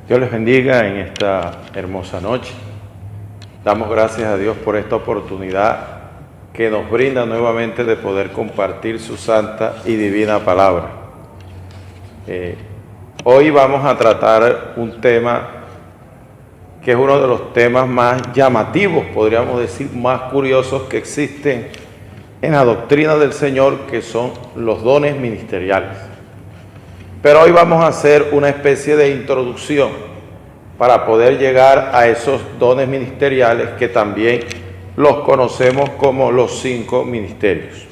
Dios les bendiga en esta hermosa noche. Damos gracias a Dios por esta oportunidad que nos brinda nuevamente de poder compartir su santa y divina palabra. Hoy vamos a tratar un tema que es uno de los temas más llamativos, podríamos decir, más curiosos que existen en la doctrina del Señor, que son los dones ministeriales. Pero hoy vamos a hacer una especie de introducción para poder llegar a esos dones ministeriales que también los conocemos como los 5 ministerios.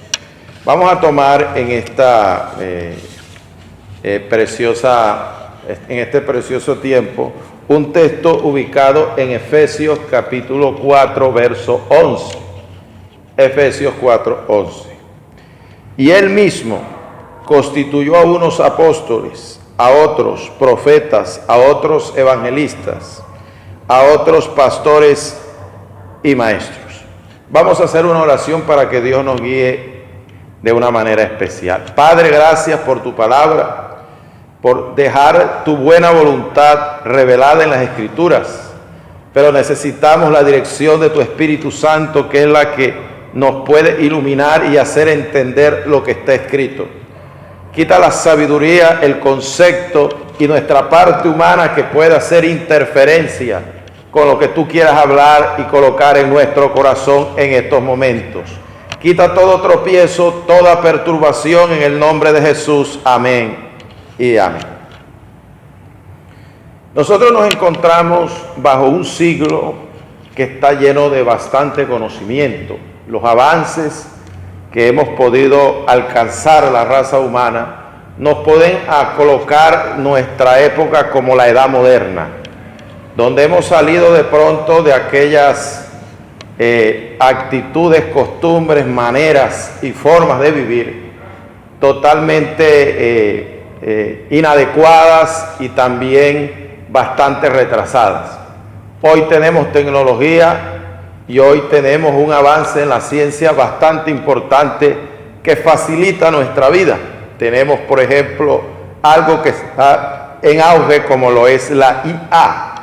Vamos a tomar en esta este precioso tiempo un texto ubicado en Efesios capítulo 4, verso 11. Efesios 4, 11. Y él mismo constituyó a unos apóstoles, a otros profetas, a otros evangelistas, a otros pastores y maestros. Vamos a hacer una oración para que Dios nos guíe de una manera especial. Padre, gracias por tu palabra, por dejar tu buena voluntad revelada en las Escrituras, pero necesitamos la dirección de tu Espíritu Santo, que es la que nos puede iluminar y hacer entender lo que está escrito. Quita la sabiduría, el concepto y nuestra parte humana que pueda hacer interferencia con lo que tú quieras hablar y colocar en nuestro corazón en estos momentos. Quita todo tropiezo, toda perturbación en el nombre de Jesús. Amén y amén. Nosotros nos encontramos bajo un siglo que está lleno de bastante conocimiento. Los avances que hemos podido alcanzar la raza humana nos pueden colocar nuestra época como la edad moderna, donde hemos salido de pronto de aquellas actitudes, costumbres, maneras y formas de vivir totalmente inadecuadas y también bastante retrasadas. Hoy tenemos tecnología y hoy tenemos un avance en la ciencia bastante importante que facilita nuestra vida. Tenemos, por ejemplo, algo que está en auge como lo es la IA.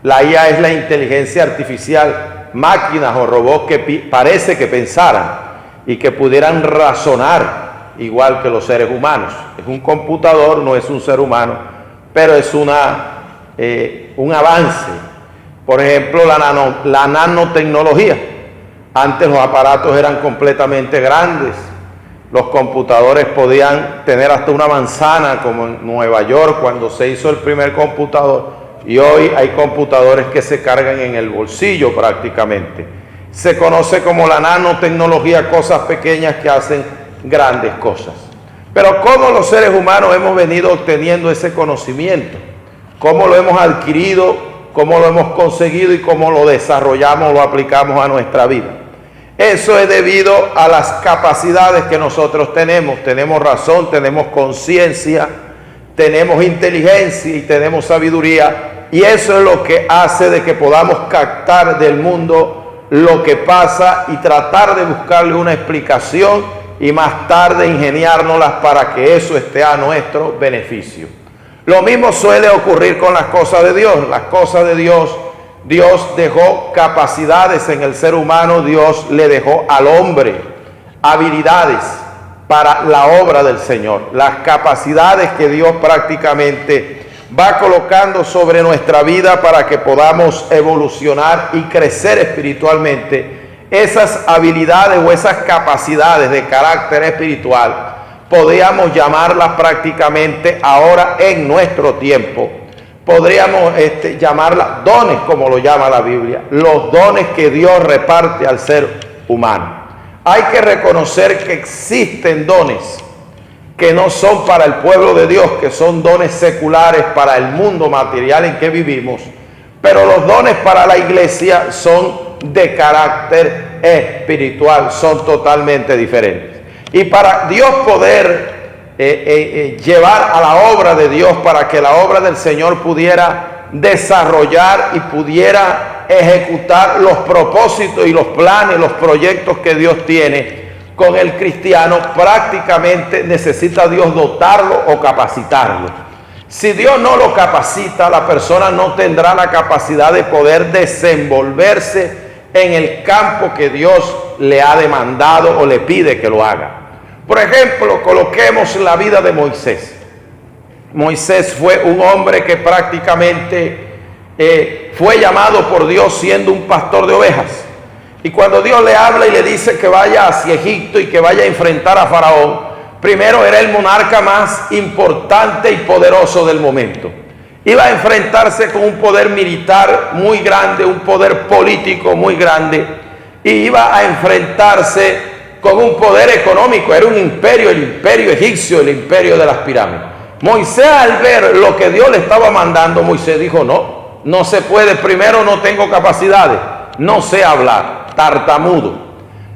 La IA es la inteligencia artificial, máquinas o robots que parece que pensaran y que pudieran razonar igual que los seres humanos. Es un computador, no es un ser humano, pero es un avance. Por ejemplo, la nanotecnología. Antes los aparatos eran completamente grandes. Los computadores podían tener hasta una manzana, como en Nueva York cuando se hizo el primer computador. Y hoy hay computadores que se cargan en el bolsillo prácticamente. Se conoce como la nanotecnología, cosas pequeñas que hacen grandes cosas. Pero ¿cómo los seres humanos hemos venido obteniendo ese conocimiento? ¿Cómo lo hemos adquirido? ¿Cómo lo hemos conseguido y cómo lo desarrollamos, lo aplicamos a nuestra vida? Eso es debido a las capacidades que nosotros tenemos. Tenemos razón, tenemos conciencia, tenemos inteligencia y tenemos sabiduría. Y eso es lo que hace de que podamos captar del mundo lo que pasa y tratar de buscarle una explicación y más tarde ingeniárnoslas para que eso esté a nuestro beneficio. Lo mismo suele ocurrir con las cosas de Dios. Las cosas de Dios, Dios dejó capacidades en el ser humano, Dios le dejó al hombre habilidades para la obra del Señor. Las capacidades que Dios prácticamente va colocando sobre nuestra vida para que podamos evolucionar y crecer espiritualmente. Esas habilidades o esas capacidades de carácter espiritual podríamos llamarlas prácticamente ahora en nuestro tiempo. Podríamos llamarlas dones, como lo llama la Biblia, los dones que Dios reparte al ser humano. Hay que reconocer que existen dones que no son para el pueblo de Dios, que son dones seculares para el mundo material en que vivimos, pero los dones para la iglesia son de carácter espiritual, son totalmente diferentes. Y para Dios poder llevar a la obra de Dios, para que la obra del Señor pudiera desarrollar y pudiera ejecutar los propósitos y los planes, los proyectos que Dios tiene con el cristiano, prácticamente necesita Dios dotarlo o capacitarlo. Si Dios no lo capacita, la persona no tendrá la capacidad de poder desenvolverse en el campo que Dios le ha demandado o le pide que lo haga. Por ejemplo, coloquemos la vida de Moisés. Moisés fue un hombre que prácticamente fue llamado por Dios siendo un pastor de ovejas. Y cuando Dios le habla y le dice que vaya hacia Egipto y que vaya a enfrentar a Faraón, primero era el monarca más importante y poderoso del momento. Iba a enfrentarse con un poder militar muy grande, un poder político muy grande, y iba a enfrentarse con un poder económico. Era un imperio, el imperio egipcio, el imperio de las pirámides. Moisés, al ver lo que Dios le estaba mandando, Moisés dijo: no se puede. Primero, no tengo capacidades, no sé hablar, tartamudo.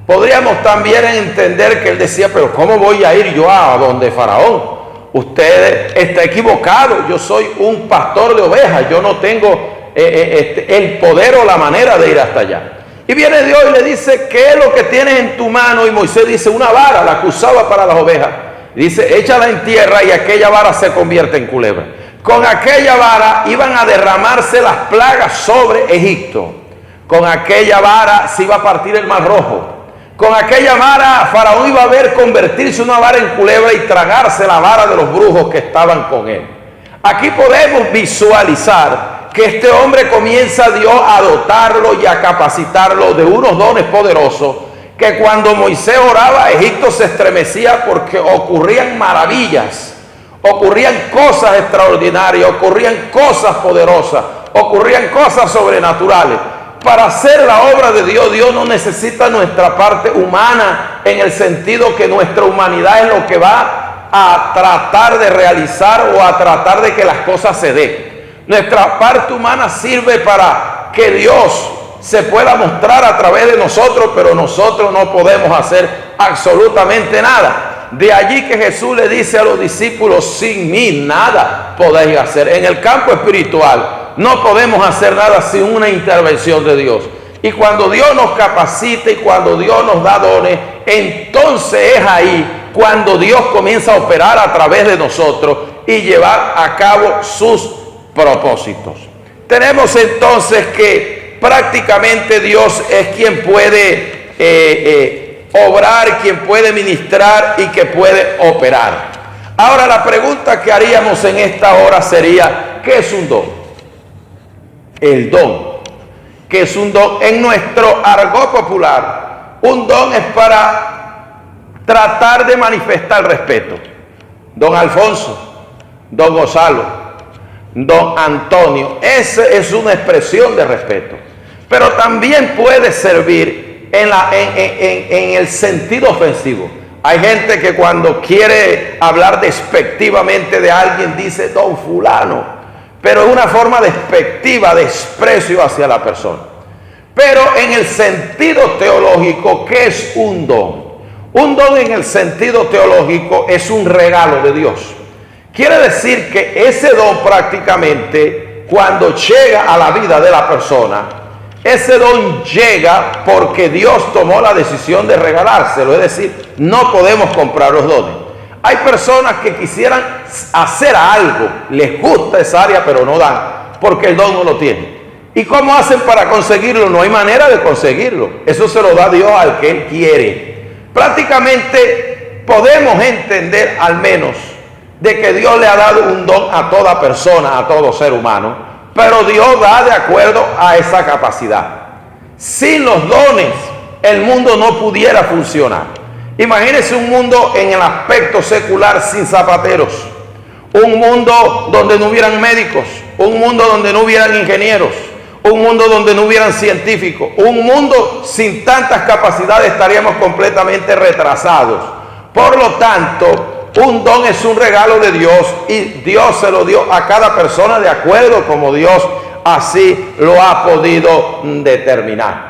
Podríamos también entender que él decía: pero ¿cómo voy a ir yo a donde Faraón? Usted está equivocado, yo soy un pastor de ovejas, yo no tengo el poder o la manera de ir hasta allá. Y viene Dios y le dice: ¿qué es lo que tienes en tu mano? Y Moisés dice: una vara, la que usaba para las ovejas. Dice: échala en tierra y aquella vara se convierte en culebra. Con aquella vara iban a derramarse las plagas sobre Egipto. Con aquella vara se iba a partir el mar rojo. Con aquella vara Faraón iba a ver convertirse una vara en culebra y tragarse la vara de los brujos que estaban con él. Aquí podemos visualizar que este hombre comienza Dios a dotarlo y a capacitarlo de unos dones poderosos, que cuando Moisés oraba, Egipto se estremecía porque ocurrían maravillas, ocurrían cosas extraordinarias, ocurrían cosas poderosas, ocurrían cosas sobrenaturales. Para hacer la obra de Dios, Dios no necesita nuestra parte humana, en el sentido que nuestra humanidad es lo que va a tratar de realizar o a tratar de que las cosas se den. Nuestra parte humana sirve para que Dios se pueda mostrar a través de nosotros, pero nosotros no podemos hacer absolutamente nada. De allí que Jesús le dice a los discípulos: sin mí nada podéis hacer. En el campo espiritual no podemos hacer nada sin una intervención de Dios. Y cuando Dios nos capacita y cuando Dios nos da dones, entonces es ahí cuando Dios comienza a operar a través de nosotros y llevar a cabo sus propósitos. Tenemos entonces que prácticamente Dios es quien puede obrar, quien puede ministrar y que puede operar. Ahora, la pregunta que haríamos en esta hora sería: ¿qué es un don? El don. ¿Qué es un don? En nuestro argot popular, un don es para tratar de manifestar respeto. Don Alfonso, don Gonzalo, don Antonio, esa es una expresión de respeto. Pero también puede servir en el sentido ofensivo. Hay gente que cuando quiere hablar despectivamente de alguien dice: don fulano, pero es una forma despectiva, de desprecio hacia la persona. Pero en el sentido teológico, ¿qué es un don? Un don en el sentido teológico es un regalo de Dios. Quiere decir que ese don prácticamente, cuando llega a la vida de la persona, ese don llega porque Dios tomó la decisión de regalárselo. Es decir, no podemos comprar los dones. Hay personas que quisieran hacer algo, les gusta esa área, pero no dan, porque el don no lo tienen. ¿Y cómo hacen para conseguirlo? No hay manera de conseguirlo. Eso se lo da Dios al que Él quiere. Prácticamente podemos entender al menos de que Dios le ha dado un don a toda persona, a todo ser humano, pero Dios da de acuerdo a esa capacidad. Sin los dones, el mundo no pudiera funcionar. Imagínense un mundo en el aspecto secular sin zapateros, un mundo donde no hubieran médicos, un mundo donde no hubieran ingenieros, un mundo donde no hubieran científicos, un mundo sin tantas capacidades, estaríamos completamente retrasados. Por lo tanto, un don es un regalo de Dios y Dios se lo dio a cada persona de acuerdo como Dios así lo ha podido determinar.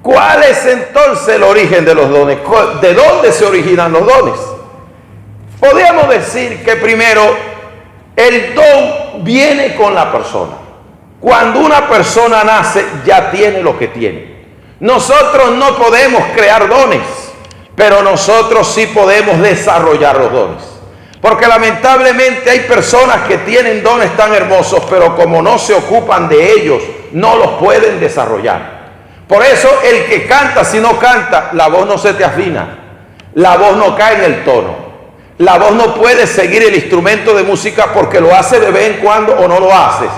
¿Cuál es entonces el origen de los dones? ¿De dónde se originan los dones? Podríamos decir que primero el don viene con la persona. Cuando una persona nace ya tiene lo que tiene. Nosotros no podemos crear dones, pero nosotros sí podemos desarrollar los dones. Porque lamentablemente hay personas que tienen dones tan hermosos, pero como no se ocupan de ellos, no los pueden desarrollar. Por eso el que canta, si no canta, la voz no se te afina, la voz no cae en el tono, la voz no puede seguir el instrumento de música porque lo hace de vez en cuando o no lo haces.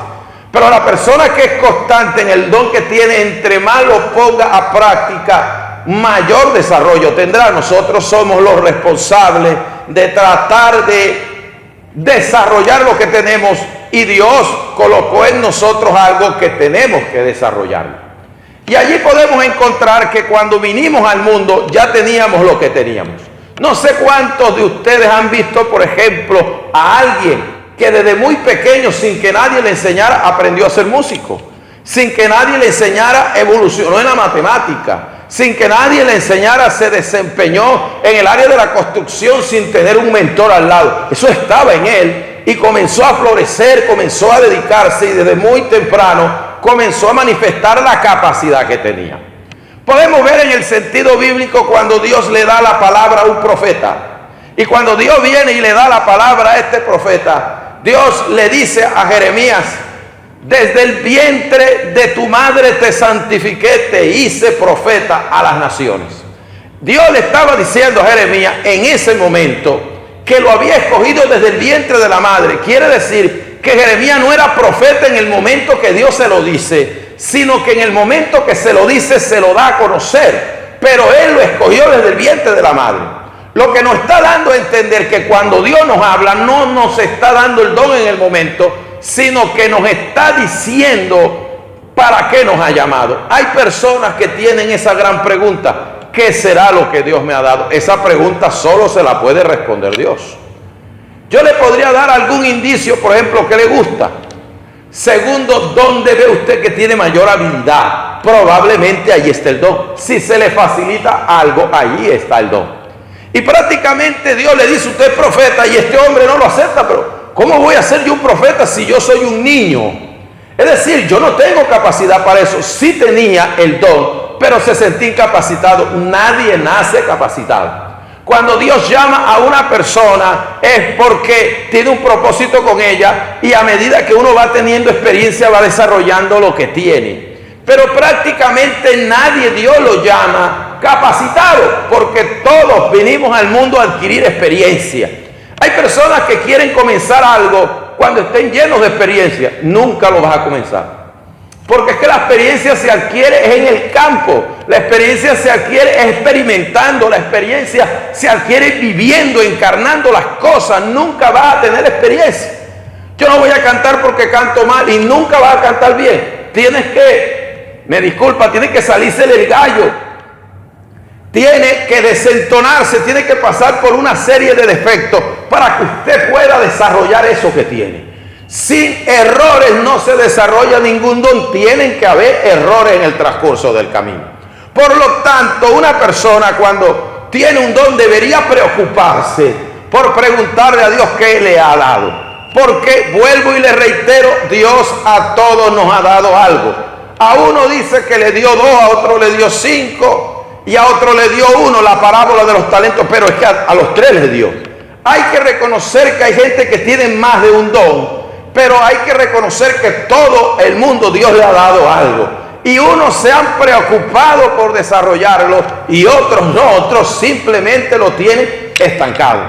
Pero la persona que es constante en el don que tiene, entre más lo ponga a práctica, mayor desarrollo tendrá. Nosotros somos los responsables de tratar de desarrollar lo que tenemos, y Dios colocó en nosotros algo que tenemos que desarrollar. Y allí podemos encontrar que cuando vinimos al mundo ya teníamos lo que teníamos. No sé cuántos de ustedes han visto, por ejemplo, a alguien que desde muy pequeño, sin que nadie le enseñara, aprendió a ser músico. Sin que nadie le enseñara, evolucionó en la matemática. Sin que nadie le enseñara, se desempeñó en el área de la construcción sin tener un mentor al lado. Eso estaba en él y comenzó a florecer, comenzó a dedicarse, y desde muy temprano comenzó a manifestar la capacidad que tenía. Podemos ver en el sentido bíblico cuando Dios le da la palabra a un profeta. Y cuando Dios viene y le da la palabra a este profeta, Dios le dice a Jeremías: desde el vientre de tu madre te santifiqué, te hice profeta a las naciones. Dios le estaba diciendo a Jeremías en ese momento que lo había escogido desde el vientre de la madre. Quiere decir que Jeremías no era profeta en el momento que Dios se lo dice, sino que en el momento que se lo dice se lo da a conocer, pero él lo escogió desde el vientre de la madre. Lo que nos está dando a entender que cuando Dios nos habla, no nos está dando el don en el momento, sino que nos está diciendo para qué nos ha llamado. Hay personas que tienen esa gran pregunta: ¿qué será lo que Dios me ha dado? Esa pregunta solo se la puede responder Dios. Yo le podría dar algún indicio, por ejemplo, que le gusta. Segundo, ¿dónde ve usted que tiene mayor habilidad? Probablemente ahí está el don. Si se le facilita algo, ahí está el don. Y prácticamente Dios le dice: usted es profeta, y este hombre no lo acepta. Pero ¿cómo voy a ser yo un profeta si yo soy un niño? Es decir, yo no tengo capacidad para eso. Sí tenía el don, pero se sentía incapacitado. Nadie nace capacitado. Cuando Dios llama a una persona es porque tiene un propósito con ella, y a medida que uno va teniendo experiencia va desarrollando lo que tiene. Pero prácticamente nadie Dios lo llama capacitado, porque todos venimos al mundo a adquirir experiencia. Hay personas que quieren comenzar algo cuando estén llenos de experiencia. Nunca lo vas a comenzar. Porque es que la experiencia se adquiere en el campo, la experiencia se adquiere experimentando, la experiencia se adquiere viviendo, encarnando las cosas. Nunca vas a tener experiencia. Yo no voy a cantar porque canto mal, y nunca vas a cantar bien. Tienes que salirse el gallo, tiene que desentonarse, tiene que pasar por una serie de defectos para que usted pueda desarrollar eso que tiene. Sin errores no se desarrolla ningún don. Tienen que haber errores en el transcurso del camino. Por lo tanto, una persona cuando tiene un don debería preocuparse por preguntarle a Dios qué le ha dado. Porque, vuelvo y le reitero, Dios a todos nos ha dado algo. A uno dice que le dio 2, a otro le dio 5 y a otro le dio 1, la parábola de los talentos, pero es que a los 3 les dio. Hay que reconocer que hay gente que tiene más de un don, pero hay que reconocer que todo el mundo Dios le ha dado algo. Y unos se han preocupado por desarrollarlo y otros no, otros simplemente lo tienen estancado.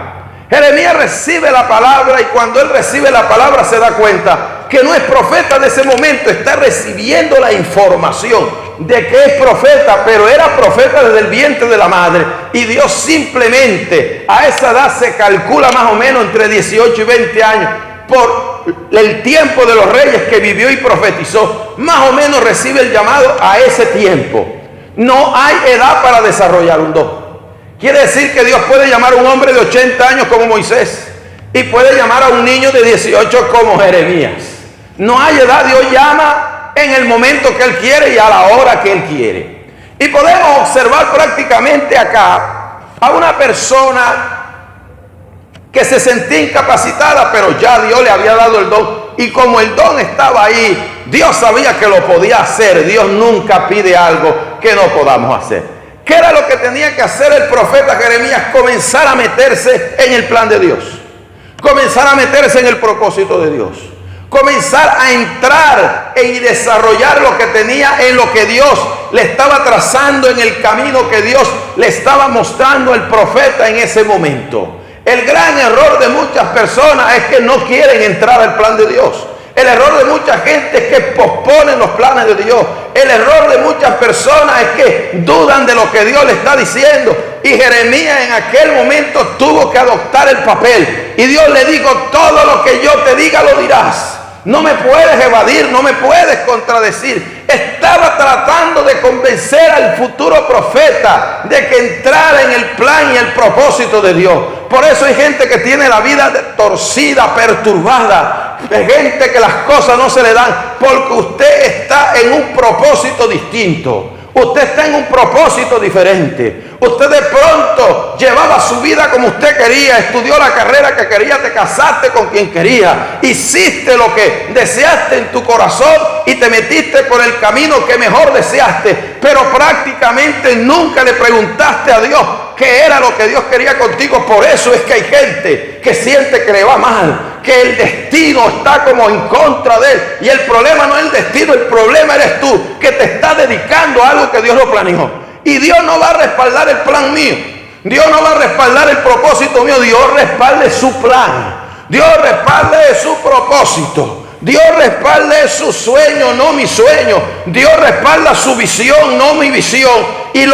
Jeremías recibe la palabra, y cuando él recibe la palabra se da cuenta que no es profeta en ese momento, está recibiendo la información de que es profeta, pero era profeta desde el vientre de la madre. Y Dios simplemente a esa edad, se calcula más o menos entre 18 y 20 años, por el tiempo de los reyes que vivió y profetizó, más o menos recibe el llamado a ese tiempo. No hay edad para desarrollar un don. Quiere decir que Dios puede llamar a un hombre de 80 años como Moisés, y puede llamar a un niño de 18 como Jeremías. No hay edad. Dios llama en el momento que Él quiere y a la hora que Él quiere. Y podemos observar prácticamente acá a una persona que se sentía incapacitada, pero ya Dios le había dado el don. Y como el don estaba ahí, Dios sabía que lo podía hacer. Dios nunca pide algo que no podamos hacer. ¿Qué era lo que tenía que hacer el profeta Jeremías? Comenzar a meterse en el plan de Dios. comenzar a meterse en el propósito de Dios, comenzar a entrar y desarrollar lo que tenía, en lo que Dios le estaba trazando, en el camino que Dios le estaba mostrando al profeta en ese momento. El gran error de muchas personas es que no quieren entrar al plan de Dios. El error de mucha gente es que posponen los planes de Dios. El error de muchas personas es que dudan de lo que Dios le está diciendo. Y Jeremías en aquel momento tuvo que adoptar el papel. Y Dios le dijo: todo lo que yo te diga lo dirás. No me puedes evadir, no me puedes contradecir. Estaba tratando de convencer al futuro profeta de que entrara en el plan y el propósito de Dios. Por eso hay gente que tiene la vida torcida, perturbada. Hay gente que las cosas no se le dan porque usted está en un propósito distinto. Usted está en un propósito diferente. Usted de pronto llevaba su vida como usted quería, estudió la carrera que quería, te casaste con quien quería, hiciste lo que deseaste en tu corazón y te metiste por el camino que mejor deseaste, pero prácticamente nunca le preguntaste a Dios qué era lo que Dios quería contigo. Por eso es que hay gente que siente que le va mal, que el destino está como en contra de él. Y el problema no es el destino, el problema eres tú, que te estás dedicando a algo que Dios lo planeó. Y Dios no va a respaldar el plan mío, Dios no va a respaldar el propósito mío. Dios respalde su plan, Dios respalde su propósito, Dios respalde su sueño, no mi sueño. Dios respalda su visión, no mi visión. Y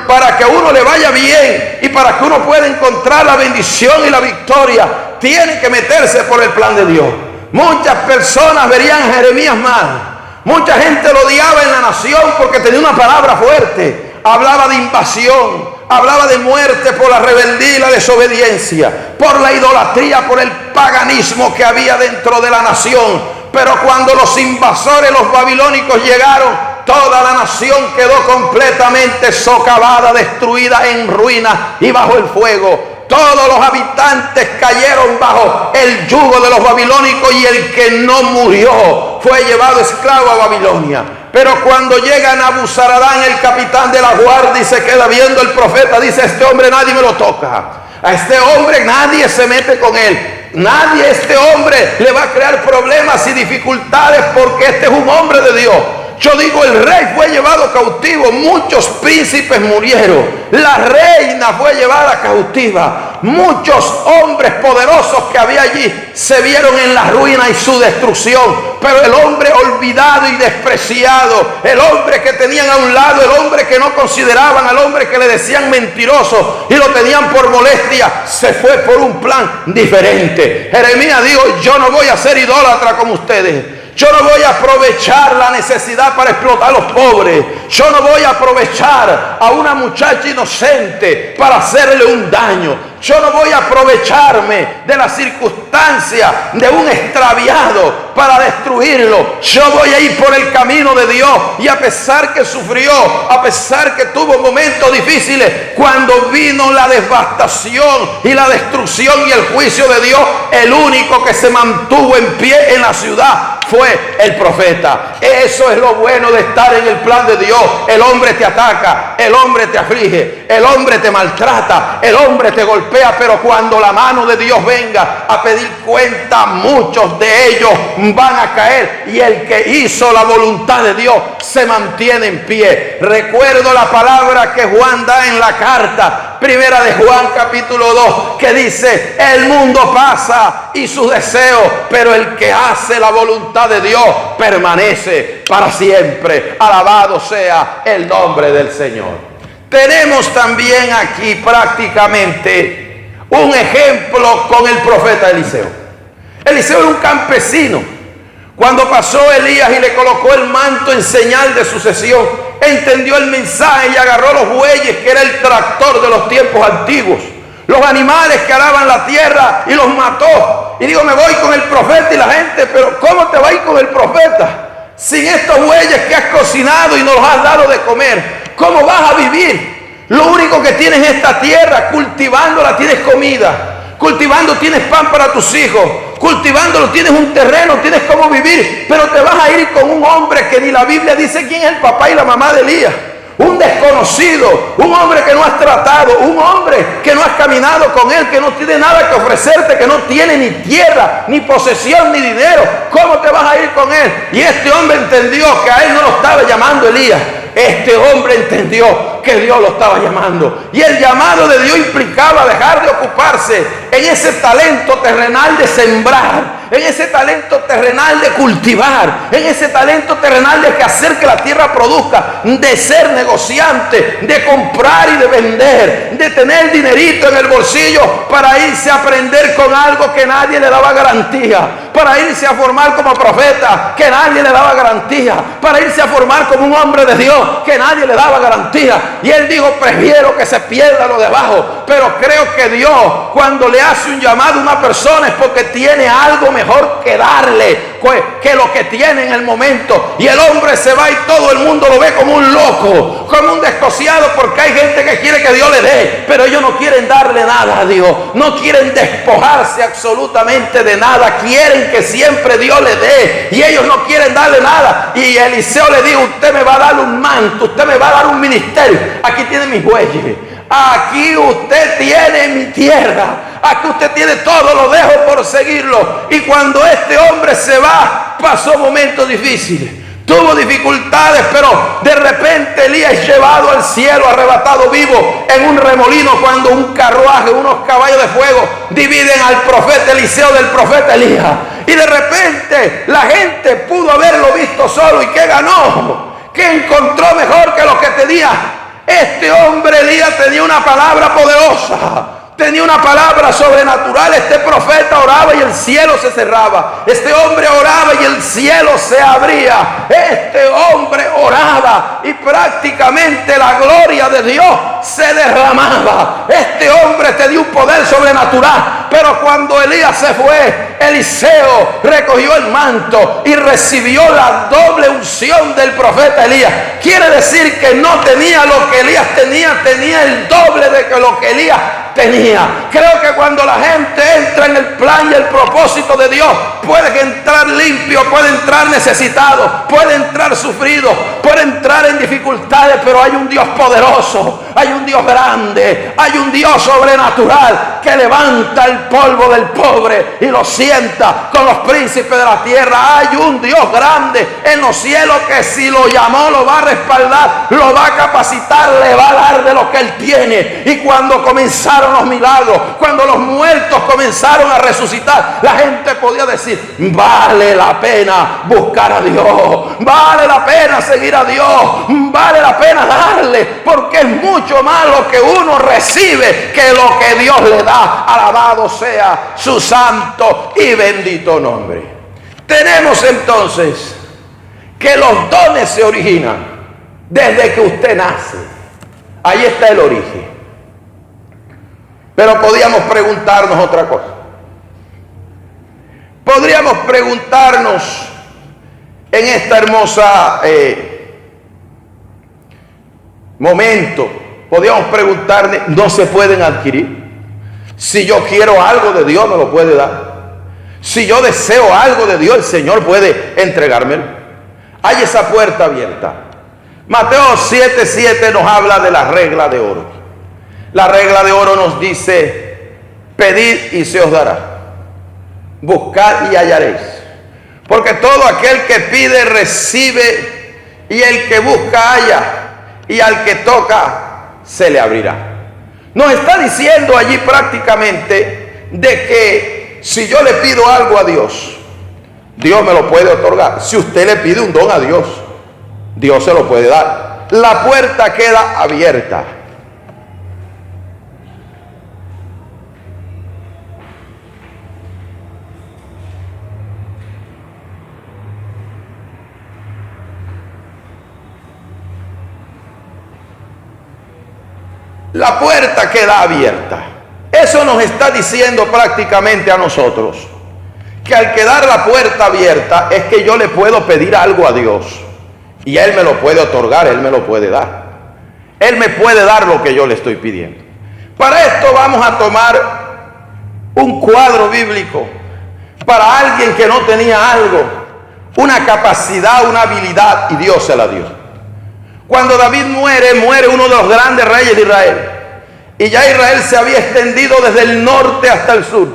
para que uno le vaya bien y para que uno pueda encontrar la bendición y la victoria, tiene que meterse por el plan de Dios. Muchas personas verían a Jeremías mal. Mucha gente lo odiaba en la nación porque tenía una palabra fuerte. Hablaba de invasión, hablaba de muerte por la rebeldía y la desobediencia, por la idolatría, por el paganismo que había dentro de la nación. Pero cuando los invasores, los babilónicos, llegaron, toda la nación quedó completamente socavada, destruida, en ruinas y bajo el fuego. Todos los habitantes cayeron bajo el yugo de los babilónicos y el que no murió fue llevado esclavo a Babilonia. Pero cuando llega Nabuzaradán, el capitán de la guardia, y se queda viendo el profeta, dice: a este hombre nadie me lo toca, a este hombre nadie se mete con él, nadie, este hombre le va a crear problemas y dificultades porque este es un hombre de Dios. Yo digo, el rey fue llevado cautivo, muchos príncipes murieron, la reina fue llevada cautiva, muchos hombres poderosos que había allí se vieron en la ruina y su destrucción. Pero el hombre olvidado y despreciado, el hombre que tenían a un lado, el hombre que no consideraban, al hombre que le decían mentiroso y lo tenían por molestia, se fue por un plan diferente. Jeremías dijo: yo no voy a ser idólatra como ustedes. Yo no voy a aprovechar la necesidad para explotar a los pobres. Yo no voy a aprovechar a una muchacha inocente para hacerle un daño. Yo no voy a aprovecharme de la circunstancia de un extraviado para destruirlo. Yo voy a ir por el camino de Dios. Y a pesar que sufrió, a pesar que tuvo momentos difíciles, cuando vino la devastación y la destrucción y el juicio de Dios, el único que se mantuvo en pie en la ciudad fue el profeta. Eso es lo bueno de estar en el plan de Dios. El hombre te ataca, el hombre te aflige, el hombre te maltrata, el hombre te golpea, pero cuando la mano de Dios venga a pedir cuenta, muchos de ellos van a caer, y el que hizo la voluntad de Dios se mantiene en pie. Recuerdo la palabra que Juan da en la carta primera de Juan capítulo 2, que dice: el mundo pasa y sus deseos, pero el que hace la voluntad de Dios permanece para siempre. Alabado sea el nombre del Señor. Tenemos también aquí prácticamente un ejemplo con el profeta Eliseo. Eliseo era un campesino. Cuando pasó Elías y le colocó el manto en señal de sucesión, entendió el mensaje y agarró los bueyes, que era el tractor de los tiempos antiguos, los animales que araban la tierra, y los mató. Y digo: me voy con el profeta. Y la gente: pero ¿cómo te vas a ir con el profeta sin estos bueyes que has cocinado y nos los has dado de comer? ¿Cómo vas a vivir? Lo único que tienes es esta tierra, cultivándola tienes comida, cultivando tienes pan para tus hijos, cultivándolo tienes un terreno, tienes cómo vivir, pero te vas a ir con un hombre que ni la Biblia dice quién es el papá y la mamá de Elías. un desconocido, un hombre que no has tratado, un hombre que no has caminado con él, que no tiene nada que ofrecerte, que no tiene ni tierra, ni posesión, ni dinero. ¿Cómo te vas a ir con él? Y este hombre entendió que a él no lo estaba llamando Elías. Este hombre entendió que Dios lo estaba llamando. Y el llamado de Dios implicaba dejar de ocuparse en ese talento terrenal de sembrar, en ese talento terrenal de cultivar, en ese talento terrenal de hacer que la tierra produzca, de ser negociante, de comprar y de vender, de tener dinerito en el bolsillo para irse a aprender con algo que nadie le daba garantía, para irse a formar como profeta que nadie le daba garantía, para irse a formar como un hombre de Dios que nadie le daba garantía. Y él dijo: prefiero que se pierda lo de abajo, pero creo que Dios, cuando le hace un llamado a una persona, es porque tiene algo mejor que darle que lo que tiene en el momento. Y el hombre se va y todo el mundo lo ve como un loco, como un descosiado, porque hay gente que quiere que Dios le dé, pero ellos no quieren darle nada a Dios, no quieren despojarse absolutamente de nada, quieren que siempre Dios le dé, y ellos no quieren darle nada. Y Eliseo le dijo: usted me va a dar un manto, usted me va a dar un ministerio, aquí tiene mis bueyes, aquí usted tiene mi tierra, aquí usted tiene todo, lo dejo por seguirlo. Y cuando este hombre se va, pasó momentos difíciles, tuvo dificultades, pero de repente Elías es llevado al cielo, arrebatado vivo en un remolino, cuando un carruaje, unos caballos de fuego dividen al profeta Eliseo del profeta Elías. Y de repente la gente pudo haberlo visto solo, y ¿qué ganó? ¿Qué encontró mejor que lo que tenía? Este hombre Elías tenía una palabra poderosa, tenía una palabra sobrenatural. Este profeta oraba y el cielo se cerraba. Este hombre oraba y el cielo se abría. Este hombre oraba y prácticamente la gloria de Dios se derramaba. Este hombre tenía un poder sobrenatural. Pero cuando Elías se fue, Eliseo recogió el manto y recibió la doble unción del profeta Elías. Quiere decir que no tenía lo que Elías tenía, tenía el doble de lo que Elías tenía. Creo que cuando la gente entra en el plan y el propósito de Dios, puede entrar limpio, puede entrar necesitado, puede entrar sufrido, puede entrar en dificultades, pero hay un Dios poderoso, hay un Dios grande, hay un Dios sobrenatural que levanta el polvo del pobre y lo sienta con los príncipes de la tierra. Hay un Dios grande en los cielos que si lo llamó lo va a respaldar, lo va a capacitar, le va a dar de lo que él tiene. Y cuando comenzaron los milagros, cuando los muertos comenzaron a resucitar, la gente podía decir: vale la pena buscar a Dios, vale la pena seguir a Dios, vale la pena darle, porque es mucho más lo que uno recibe que lo que Dios le da. Alabado sea su santo y bendito nombre. Tenemos entonces que los dones se originan desde que usted nace. Ahí está el origen. Pero podríamos preguntarnos otra cosa. Podríamos preguntarnos en esta hermosa momento, podríamos preguntarle: ¿no se pueden adquirir? Si yo quiero algo de Dios, me lo puede dar. Si yo deseo algo de Dios, el Señor puede entregármelo. Hay esa puerta abierta. Mateo 7:7 nos habla de la regla de oro. La regla de oro nos dice: pedid y se os dará, buscad y hallaréis, porque todo aquel que pide recibe, y el que busca halla, y al que toca se le abrirá. Nos está diciendo allí prácticamente de que si yo le pido algo a Dios, Dios me lo puede otorgar. Si usted le pide un don a Dios, Dios se lo puede dar. La puerta queda abierta. La puerta queda abierta. Eso nos está diciendo prácticamente a nosotros que al quedar la puerta abierta es que yo le puedo pedir algo a Dios y Él me lo puede otorgar, Él me lo puede dar. Él me puede dar lo que yo le estoy pidiendo. Para esto vamos a tomar un cuadro bíblico para alguien que no tenía algo, una capacidad, una habilidad, y Dios se la dio. Cuando David muere, muere uno de los grandes reyes de Israel. Y ya Israel se había extendido desde el norte hasta el sur.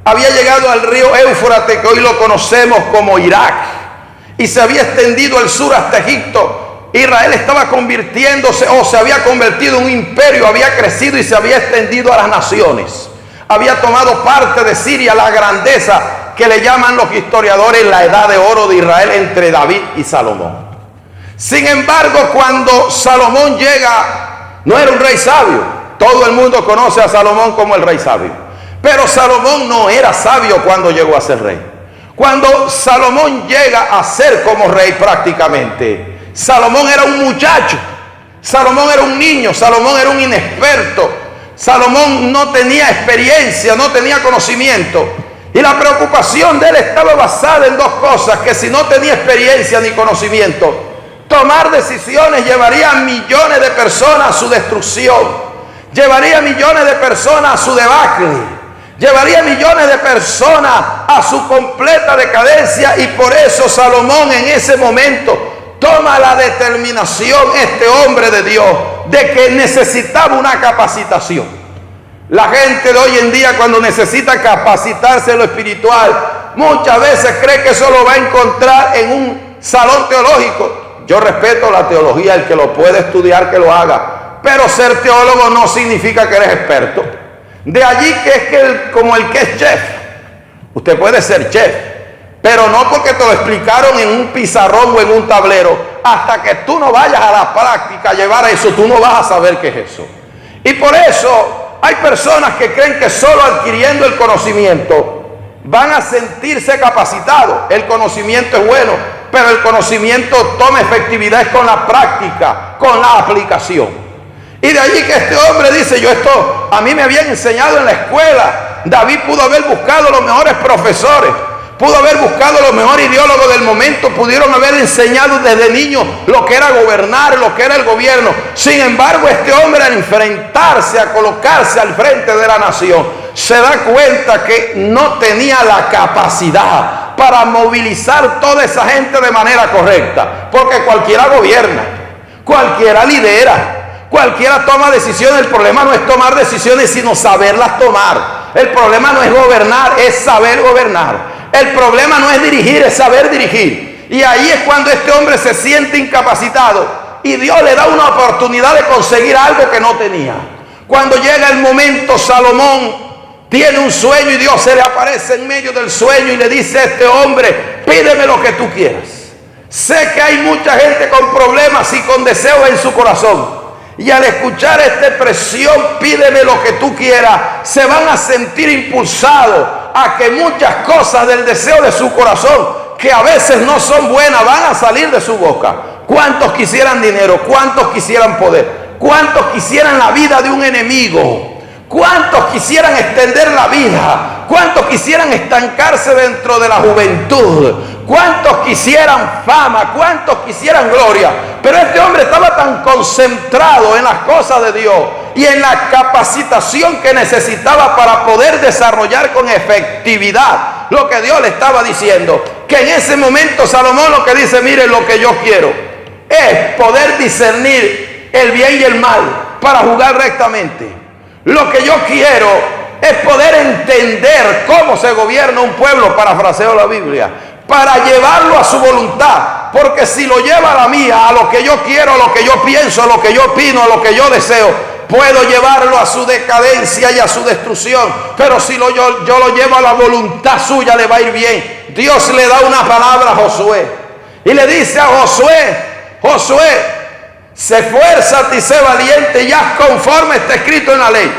Había llegado al río Éufrates, que hoy lo conocemos como Irak, y se había extendido al sur hasta Egipto. Israel estaba convirtiéndose, o se había convertido en un imperio, había crecido y se había extendido a las naciones. Había tomado parte de Siria, la grandeza que le llaman los historiadores la edad de oro de Israel entre David y Salomón. Sin embargo, cuando Salomón llega, no era un rey sabio. Todo el mundo conoce a Salomón como el rey sabio. Pero Salomón no era sabio cuando llegó a ser rey. Cuando Salomón llega a ser como rey prácticamente, Salomón era un muchacho. Salomón era un niño. Salomón era un inexperto. Salomón no tenía experiencia, no tenía conocimiento. Y la preocupación de él estaba basada en dos cosas: que si no tenía experiencia ni conocimiento, tomar decisiones llevaría a millones de personas a su destrucción, llevaría a millones de personas a su debacle, llevaría a millones de personas a su completa decadencia. Y por eso Salomón en ese momento toma la determinación, este hombre de Dios, de que necesitaba una capacitación. La gente de hoy en día, cuando necesita capacitarse en lo espiritual, muchas veces cree que eso lo va a encontrar en un salón teológico. Yo respeto la teología, el que lo puede estudiar que lo haga, pero ser teólogo no significa que eres experto. De allí que es que como el que es chef, usted puede ser chef, pero no porque te lo explicaron en un pizarrón o en un tablero. Hasta que tú no vayas a la práctica a llevar a eso, tú no vas a saber qué es eso. Y por eso hay personas que creen que solo adquiriendo el conocimiento van a sentirse capacitados. El conocimiento es bueno, pero el conocimiento toma efectividad con la práctica, con la aplicación. Y de allí que este hombre dice: yo esto a mí me habían enseñado en la escuela. David pudo haber buscado los mejores profesores, pudo haber buscado los mejores ideólogos del momento, pudieron haber enseñado desde niño lo que era gobernar, lo que era el gobierno. Sin embargo, este hombre, al enfrentarse, a colocarse al frente de la nación, se da cuenta que no tenía la capacidad para movilizar toda esa gente de manera correcta, porque cualquiera gobierna, cualquiera lidera, cualquiera toma decisiones. El problema no es tomar decisiones, sino saberlas tomar. El problema no es gobernar, es saber gobernar. El problema no es dirigir, es saber dirigir. Y ahí es cuando este hombre se siente incapacitado y Dios le da una oportunidad de conseguir algo que no tenía. Cuando llega el momento, Salomón tiene un sueño y Dios se le aparece en medio del sueño y le dice a este hombre: pídeme lo que tú quieras. Sé que hay mucha gente con problemas y con deseos en su corazón, y al escuchar esta expresión, pídeme lo que tú quieras, se van a sentir impulsados a que muchas cosas del deseo de su corazón, que a veces no son buenas, van a salir de su boca. ¿Cuántos quisieran dinero? ¿Cuántos quisieran poder? ¿Cuántos quisieran la vida de un enemigo? ¿Cuántos quisieran extender la vida? ¿Cuántos quisieran estancarse dentro de la juventud? ¿Cuántos quisieran fama? ¿Cuántos quisieran gloria? Pero este hombre estaba tan concentrado en las cosas de Dios y en la capacitación que necesitaba para poder desarrollar con efectividad lo que Dios le estaba diciendo, que en ese momento Salomón lo que dice: mire, lo que yo quiero es poder discernir el bien y el mal para jugar rectamente. Lo que yo quiero es poder entender cómo se gobierna un pueblo, parafraseo la Biblia, para llevarlo a su voluntad. Porque si lo lleva a la mía, a lo que yo quiero, a lo que yo pienso, a lo que yo opino, a lo que yo deseo, puedo llevarlo a su decadencia y a su destrucción. Pero si yo lo llevo a la voluntad suya, le va a ir bien. Dios le da una palabra a Josué y le dice a Josué: Josué, se esfuérzate y sé valiente y haz conforme está escrito en la ley.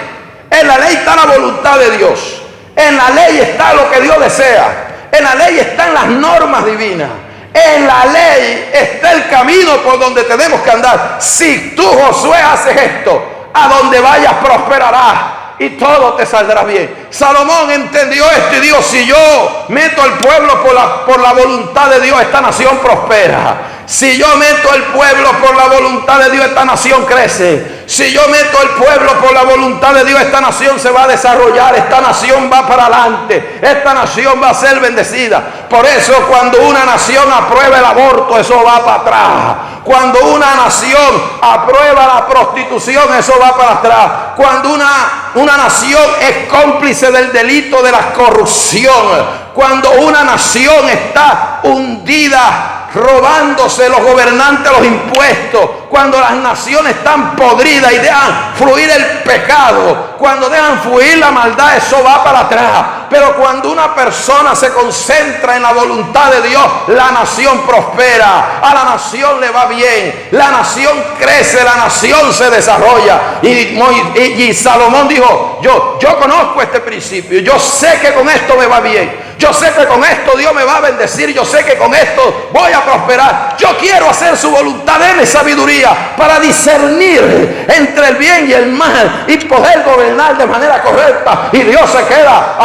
En la ley está la voluntad de Dios. En la ley está lo que Dios desea. En la ley están las normas divinas. En la ley está el camino por donde tenemos que andar. Si tú, Josué, haces esto, a donde vayas prosperarás y todo te saldrá bien. Salomón entendió esto y dijo: si yo meto al pueblo por la voluntad de Dios, esta nación prospera. Si yo meto al pueblo por la voluntad de Dios, esta nación crece. Si yo meto al pueblo por la voluntad de Dios, esta nación se va a desarrollar, esta nación va para adelante, esta nación va a ser bendecida. Por eso cuando una nación aprueba el aborto, eso va para atrás. Cuando una nación aprueba la prostitución, eso va para atrás. Cuando una nación es cómplice del delito de la corrupción, cuando una nación está hundida robándose los gobernantes los impuestos, cuando las naciones están podridas y dejan fluir el pecado, cuando dejan fluir la maldad, eso va para atrás. Pero cuando una persona se concentra en la voluntad de Dios, la nación prospera, a la nación le va bien, la nación crece, la nación se desarrolla. Y Salomón dijo: yo conozco este principio, yo sé que con esto me va bien, yo sé que con esto Dios me va a bendecir, yo sé que con esto voy a prosperar. Yo quiero hacer su voluntad, deme sabiduría para discernir entre el bien y el mal y poder gobernar de manera correcta. Y Dios se queda,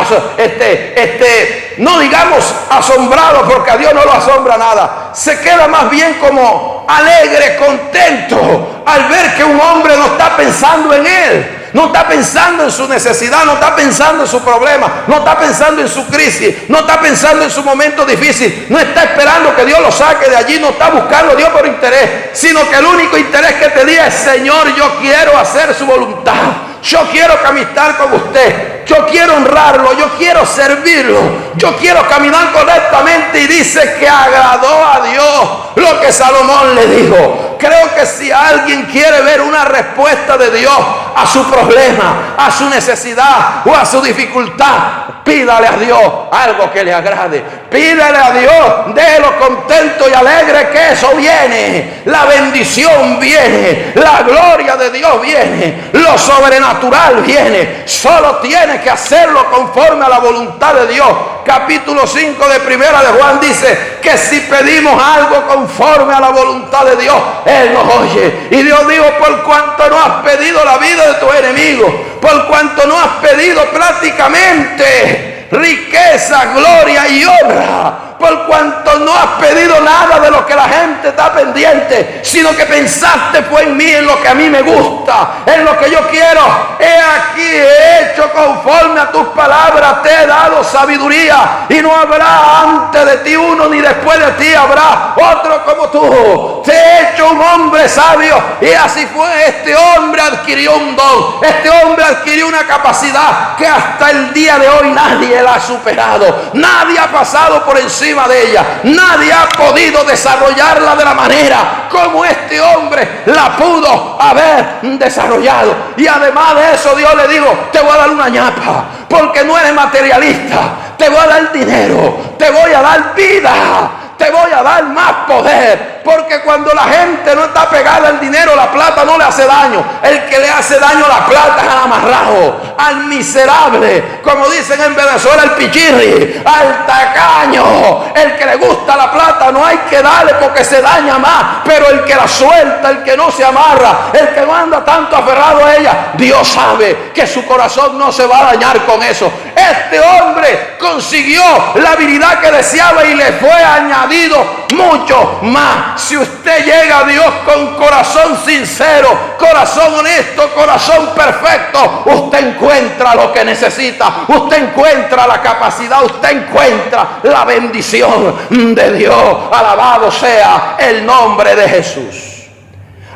no digamos asombrado, porque a Dios no lo asombra nada. Se queda más bien como alegre, contento, al ver que un hombre no está pensando en él. No está pensando en su necesidad, no está pensando en su problema, no está pensando en su crisis, no está pensando en su momento difícil, no está esperando que Dios lo saque de allí, no está buscando a Dios por interés, sino que el único interés que tenía es: Señor, yo quiero hacer su voluntad, yo quiero caminar con usted, yo quiero honrarlo, yo quiero servirlo, yo quiero caminar correctamente. Y dice que agradó a Dios lo que Salomón le dijo. Creo que si alguien quiere ver una respuesta de Dios a su problema, a su necesidad o a su dificultad, pídale a Dios algo que le agrade. Pídale a Dios, déjelo contento y alegre, que eso viene. La bendición viene, la gloria de Dios viene, lo sobrenatural viene. Solo tiene que hacerlo conforme a la voluntad de Dios. Capítulo 5 de Primera de Juan dice que si pedimos algo conforme a la voluntad de Dios, Él nos oye. Y Dios dijo: por cuanto no has pedido la vida de tus enemigos, por cuanto no has pedido prácticamente riqueza, gloria y honra, por cuanto no has pedido nada de lo que la gente está pendiente, sino que pensaste fue en mí, en lo que a mí me gusta, en lo que yo quiero. He aquí, he hecho conforme a tus palabras, te he dado sabiduría, y no habrá antes de ti uno, ni después de ti habrá otro como tú. Te he hecho un hombre sabio, y así fue. Este hombre adquirió un don, este hombre adquirió una capacidad que hasta el día de hoy nadie la ha superado, nadie ha pasado por encima de ella, nadie ha podido desarrollarla de la manera como este hombre la pudo haber desarrollado. Y además de eso, Dios le dijo: te voy a dar una ñapa, porque no eres materialista, te voy a dar dinero, te voy a dar vida, te voy a dar más poder. Porque cuando la gente no está pegada al dinero, la plata no le hace daño. El que le hace daño a la plata es al amarrado, al miserable, como dicen en Venezuela, el pichirri, al tacaño. El que le gusta la plata no hay que darle porque se daña más, pero el que la suelta, el que no se amarra, el que no anda tanto aferrado a ella, Dios sabe que su corazón no se va a dañar con eso. Este hombre consiguió la habilidad que deseaba y le fue añadido mucho más. Si usted llega a Dios con corazón sincero, corazón honesto, corazón perfecto, usted encuentra lo que necesita, usted encuentra la capacidad, usted encuentra la bendición de Dios. Alabado sea el nombre de Jesús.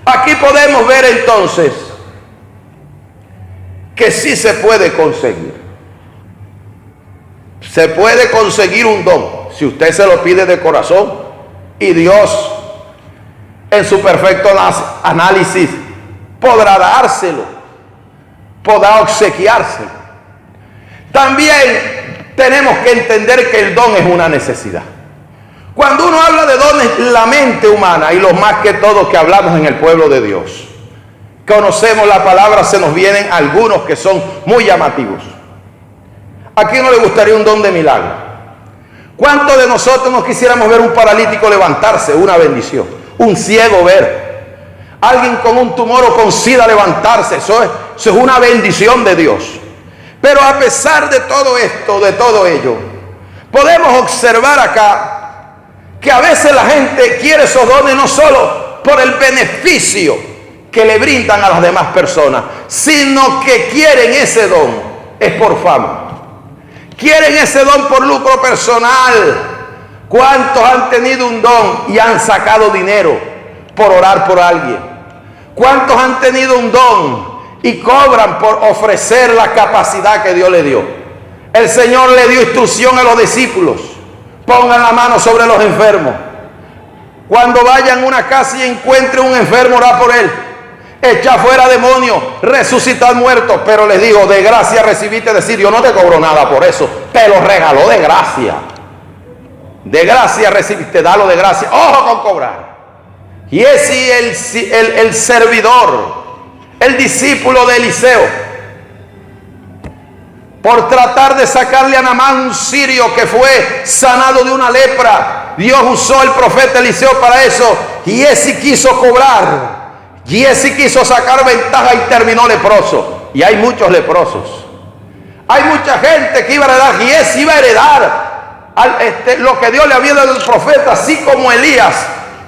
Aquí podemos ver entonces que sí se puede conseguir. Se puede conseguir un don si usted se lo pide de corazón, y Dios en su perfecto análisis podrá dárselo, podrá obsequiárselo. También tenemos que entender que el don es una necesidad. Cuando uno habla de dones, la mente humana, y los más que todos que hablamos en el pueblo de Dios, conocemos la palabra, se nos vienen algunos que son muy llamativos. ¿A quién no le gustaría un don de milagro? ¿Cuántos de nosotros nos quisiéramos ver un paralítico levantarse? Una bendición. Un ciego ver. Alguien con un tumor o con sida levantarse. Eso es una bendición de Dios. Pero a pesar de todo esto, de todo ello, podemos observar acá que a veces la gente quiere esos dones no solo por el beneficio que le brindan a las demás personas, sino que quieren ese don es por fama. Quieren ese don por lucro personal. ¿Cuántos han tenido un don y han sacado dinero por orar por alguien? ¿Cuántos han tenido un don y cobran por ofrecer la capacidad que Dios le dio? El Señor le dio instrucción a los discípulos: pongan la mano sobre los enfermos. Cuando vayan a una casa y encuentren un enfermo, orad por él. Echa fuera demonios, resucitad muertos. Pero les digo, de gracia recibiste, decir, Dios no te cobró nada por eso, te lo regaló de gracia. De gracia recibiste, dalo de gracia. Ojo con cobrar. Y ese el servidor, el discípulo de Eliseo, por tratar de sacarle a Naamán, un sirio que fue sanado de una lepra, Dios usó el profeta Eliseo para eso. Y ese quiso cobrar, y ese quiso sacar ventaja y terminó leproso. Y hay muchos leprosos. Hay mucha gente que iba a heredar, y ese iba a heredar lo que Dios le había dado al profeta, así como Elías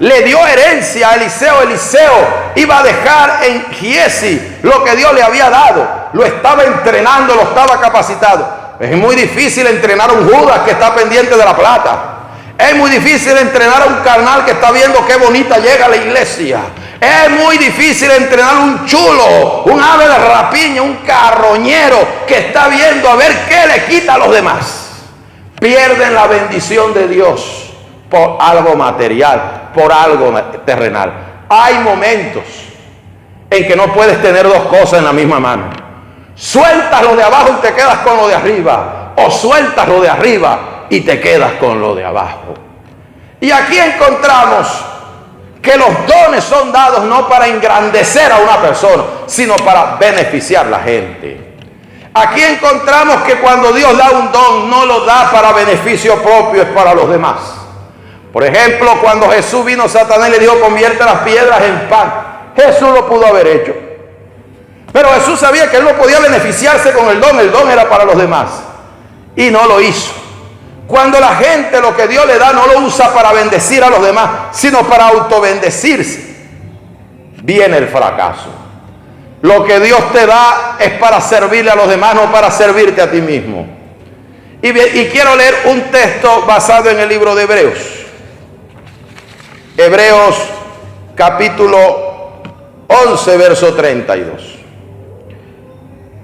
le dio herencia a Eliseo. Eliseo iba a dejar en Giesi lo que Dios le había dado. Lo estaba entrenando, lo estaba capacitado. Es muy difícil entrenar a un Judas que está pendiente de la plata. Es muy difícil entrenar a un carnal que está viendo qué bonita llega a la iglesia. Es muy difícil entrenar a un chulo, un ave de rapiña, un carroñero que está viendo a ver qué le quita a los demás. Pierden la bendición de Dios por algo material, por algo terrenal. Hay momentos en que no puedes tener dos cosas en la misma mano. Sueltas lo de abajo y te quedas con lo de arriba, o sueltas lo de arriba y te quedas con lo de abajo. Y aquí encontramos que los dones son dados no para engrandecer a una persona, sino para beneficiar a la gente. Aquí encontramos que cuando Dios da un don, no lo da para beneficio propio, es para los demás. Por ejemplo, cuando Jesús vino, Satanás le dijo, convierte las piedras en pan. Jesús lo pudo haber hecho. Pero Jesús sabía que él no podía beneficiarse con el don era para los demás. Y no lo hizo. Cuando la gente lo que Dios le da no lo usa para bendecir a los demás, sino para autobendecirse, viene el fracaso. Lo que Dios te da es para servirle a los demás, no para servirte a ti mismo. Y quiero leer un texto basado en el libro de Hebreos. Hebreos capítulo 11, verso 32.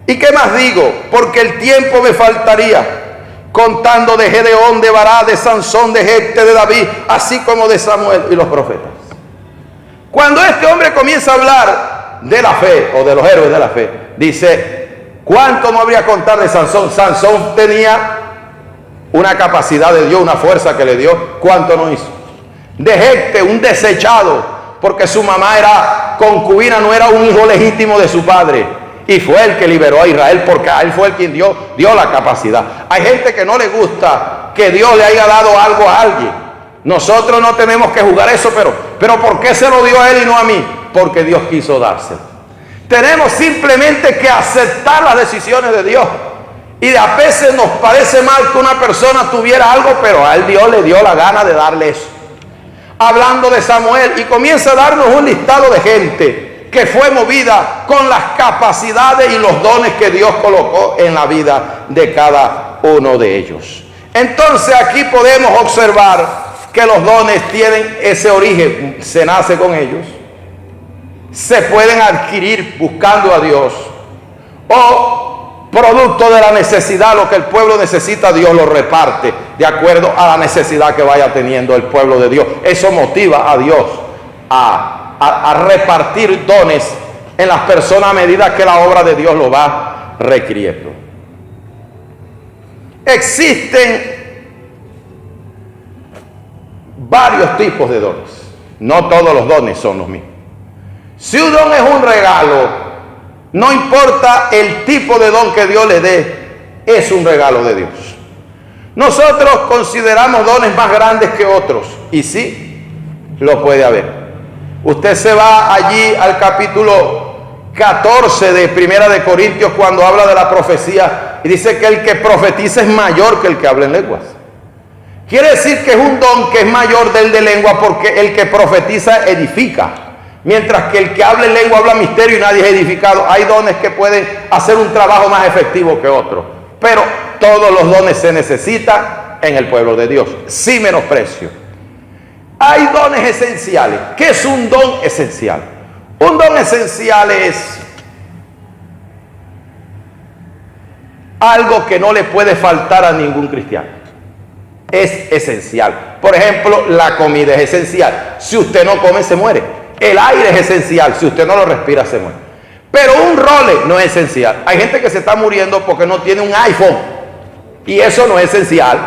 ¿Y qué más digo? Porque el tiempo me faltaría, contando de Gedeón, de Bará, de Sansón, de Jefte, de David, así como de Samuel y los profetas. Cuando este hombre comienza a hablar de la fe, o de los héroes de la fe, dice, ¿cuánto no habría contar de Sansón? Sansón tenía una capacidad de Dios, una fuerza que le dio. ¿Cuánto no hizo? De Jefte, un desechado, porque su mamá era concubina, no era un hijo legítimo de su padre, y fue el que liberó a Israel, porque a él fue el quien dio la capacidad. Hay gente que no le gusta que Dios le haya dado algo a alguien. Nosotros no tenemos que jugar eso, pero ¿por qué se lo dio a él y no a mí? Porque Dios quiso dárselo. Tenemos simplemente que aceptar las decisiones de Dios. Y a veces nos parece mal que una persona tuviera algo, pero a él Dios le dio la gana de darle eso. Hablando de Samuel, y comienza a darnos un listado de gente que fue movida con las capacidades y los dones que Dios colocó en la vida de cada uno de ellos. Entonces aquí podemos observar que los dones tienen ese origen, se nace con ellos, se pueden adquirir buscando a Dios, o producto de la necesidad, lo que el pueblo necesita, Dios lo reparte de acuerdo a la necesidad que vaya teniendo el pueblo de Dios. Eso motiva a Dios a repartir dones en las personas a medida que la obra de Dios lo va requiriendo. Existen varios tipos de dones. No todos los dones son los mismos. Si un don es un regalo, no importa el tipo de don que Dios le dé, es un regalo de Dios. Nosotros consideramos dones más grandes que otros, y sí, lo puede haber. Usted se va allí al capítulo 14 de Primera de Corintios, cuando habla de la profecía, Y dice que el que profetiza es mayor que el que habla en lenguas. Quiere decir que es un don que es mayor del de lengua, porque el que profetiza edifica, mientras que el que habla en lengua habla misterio y nadie es edificado. Hay dones que pueden hacer un trabajo más efectivo que otros, pero todos los dones se necesitan en el pueblo de Dios, sin menosprecio. Hay dones esenciales. ¿Qué es un don esencial? Un don esencial es algo que no le puede faltar a ningún cristiano. Es esencial. Por ejemplo, la comida es esencial. Si usted no come, se muere. El aire es esencial. Si usted no lo respira, se muere. Pero un role no es esencial. Hay gente que se está muriendo porque no tiene un iPhone, y eso no es esencial.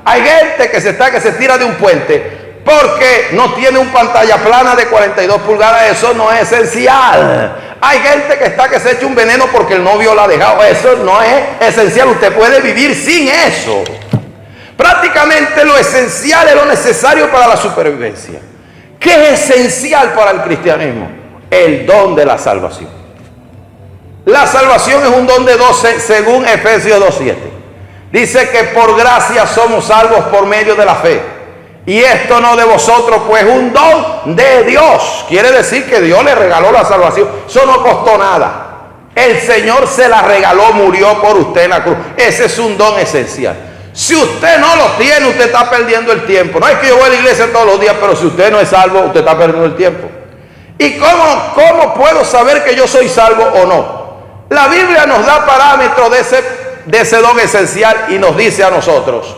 Hay gente que se tira de un puente porque no tiene un pantalla plana de 42 pulgadas. Eso no es esencial. Hay gente que se echa un veneno porque el novio la ha dejado. Eso no es esencial. Usted puede vivir sin eso. Prácticamente lo esencial es lo necesario para la supervivencia. ¿Qué es esencial para el cristianismo? El don de la salvación. La salvación es un don de 12, según Efesios 2:7. Dice que por gracia somos salvos por medio de la fe. Y esto no de vosotros, pues un don de Dios. Quiere decir que Dios le regaló la salvación. Eso no costó nada. El Señor se la regaló, murió por usted en la cruz. Ese es un don esencial. Si usted no lo tiene, usted está perdiendo el tiempo. No es que yo voy a la iglesia todos los días, pero si usted no es salvo, usted está perdiendo el tiempo. ¿Y cómo puedo saber que yo soy salvo o no? La Biblia nos da parámetros de ese don esencial y nos dice a nosotros